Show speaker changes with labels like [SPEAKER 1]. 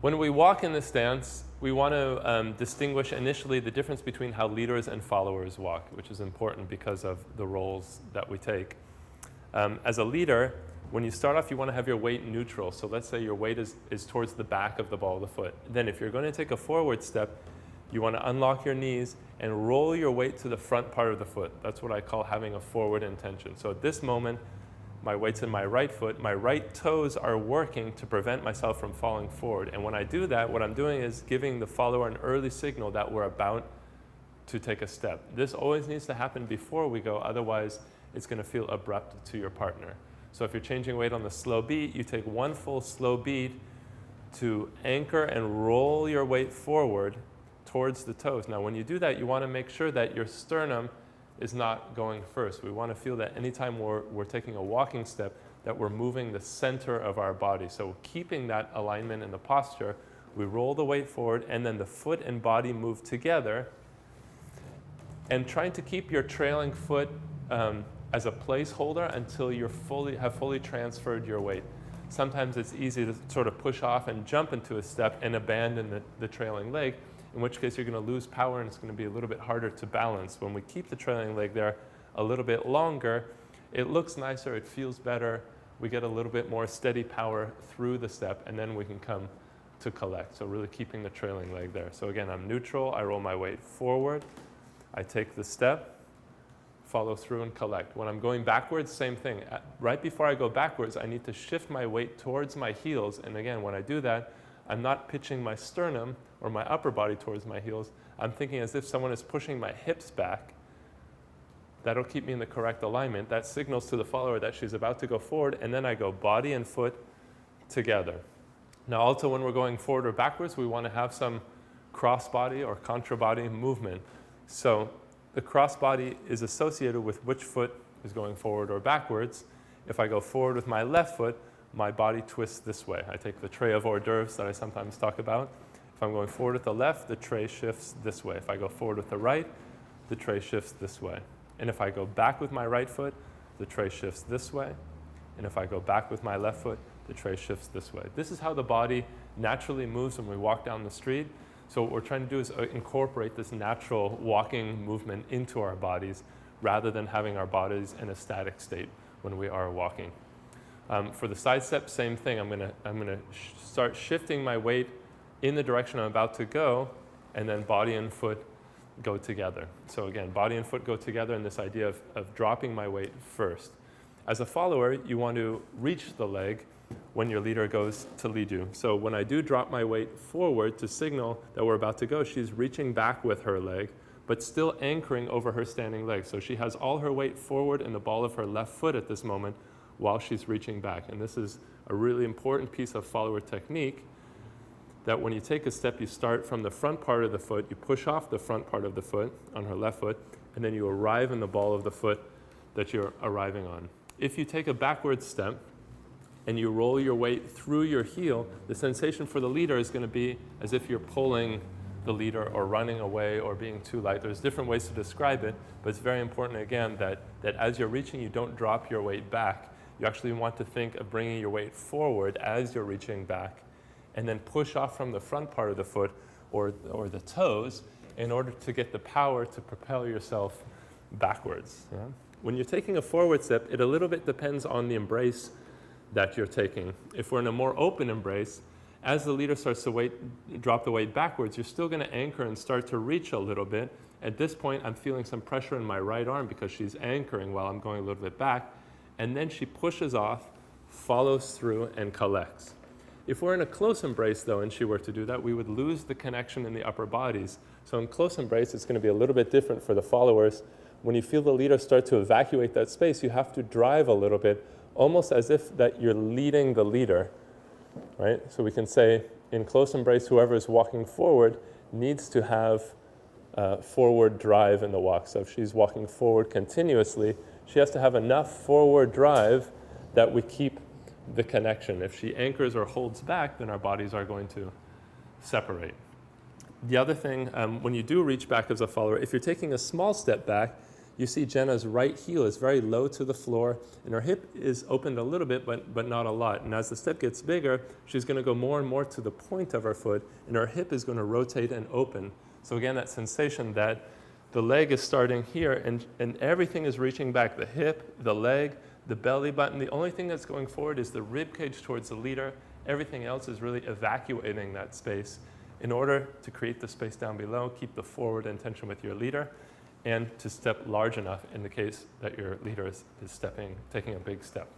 [SPEAKER 1] When we walk in this dance, we want to distinguish initially the difference between how leaders and followers walk, which is important because of the roles that we take. As a leader, when you start off, you want to have your weight neutral. So let's say your weight is towards the back of the ball of the foot. Then if you're going to take a forward step, you want to unlock your knees and roll your weight to the front part of the foot. That's what I call having a forward intention. So at this moment, my weight's in my right foot. My right toes are working to prevent myself from falling forward. And when I do that, what I'm doing is giving the follower an early signal that we're about to take a step. This always needs to happen before we go, otherwise it's going to feel abrupt to your partner. So if you're changing weight on the slow beat, you take one full slow beat to anchor and roll your weight forward towards the toes. Now when you do that, you want to make sure that your sternum is not going first. We want to feel that anytime we're taking a walking step, that we're moving the center of our body. So keeping that alignment in the posture, we roll the weight forward and then the foot and body move together, and trying to keep your trailing foot as a placeholder until you have fully transferred your weight. Sometimes it's easy to sort of push off and jump into a step and abandon the trailing leg, in which case you're going to lose power and it's going to be a little bit harder to balance. When we keep the trailing leg there a little bit longer, it looks nicer, it feels better, we get a little bit more steady power through the step, and then we can come to collect. So really keeping the trailing leg there. So again, I'm neutral, I roll my weight forward, I take the step, follow through and collect. When I'm going backwards, same thing. Right before I go backwards, I need to shift my weight towards my heels, and again, when I do that, I'm not pitching my sternum or my upper body towards my heels. I'm thinking as if someone is pushing my hips back. That'll keep me in the correct alignment. That signals to the follower that she's about to go forward, and then I go body and foot together. Now also when we're going forward or backwards, we want to have some cross body or contra body movement. So the cross body is associated with which foot is going forward or backwards. If I go forward with my left foot, my body twists this way. I take the tray of hors d'oeuvres that I sometimes talk about. If I'm going forward with the left, the tray shifts this way. If I go forward with the right, the tray shifts this way. And if I go back with my right foot, the tray shifts this way. And if I go back with my left foot, the tray shifts this way. This is how the body naturally moves when we walk down the street. So what we're trying to do is incorporate this natural walking movement into our bodies rather than having our bodies in a static state when we are walking. For the side step, same thing. I'm gonna start shifting my weight in the direction I'm about to go, and then body and foot go together. So again, body and foot go together, and this idea of dropping my weight first. As a follower, you want to reach the leg when your leader goes to lead you. So when I do drop my weight forward to signal that we're about to go, she's reaching back with her leg, but still anchoring over her standing leg. So she has all her weight forward in the ball of her left foot at this moment while she's reaching back. And this is a really important piece of follower technique, that when you take a step, you start from the front part of the foot, you push off the front part of the foot on her left foot, and then you arrive in the ball of the foot that you're arriving on. If you take a backward step and you roll your weight through your heel, the sensation for the leader is going to be as if you're pulling the leader or running away or being too light. There's different ways to describe it, but it's very important, again, that as you're reaching, you don't drop your weight back. You actually want to think of bringing your weight forward as you're reaching back, and then push off from the front part of the foot or the toes in order to get the power to propel yourself backwards. Yeah? When you're taking a forward step, it a little bit depends on the embrace that you're taking. If we're in a more open embrace, as the leader starts to drop the weight backwards, you're still going to anchor and start to reach a little bit. At this point, I'm feeling some pressure in my right arm because she's anchoring while I'm going a little bit back. And then she pushes off, follows through, and collects. If we're in a close embrace, though, and she were to do that, we would lose the connection in the upper bodies. So in close embrace, it's going to be a little bit different for the followers. When you feel the leader start to evacuate that space, you have to drive a little bit, almost as if that you're leading the leader, right? So we can say, in close embrace, whoever is walking forward needs to have forward drive in the walk. So if she's walking forward continuously, she has to have enough forward drive that we keep the connection. If she anchors or holds back, then our bodies are going to separate. The other thing, when you do reach back as a follower, if you're taking a small step back, you see Jenna's right heel is very low to the floor, and her hip is opened a little bit, but not a lot. And as the step gets bigger, she's going to go more and more to the point of her foot, and her hip is going to rotate and open. So again, that sensation that the leg is starting here, and everything is reaching back. The hip, the leg, the belly button. The only thing that's going forward is the rib cage towards the leader. Everything else is really evacuating that space in order to create the space down below, keep the forward intention with your leader, and to step large enough in the case that your leader is taking a big step.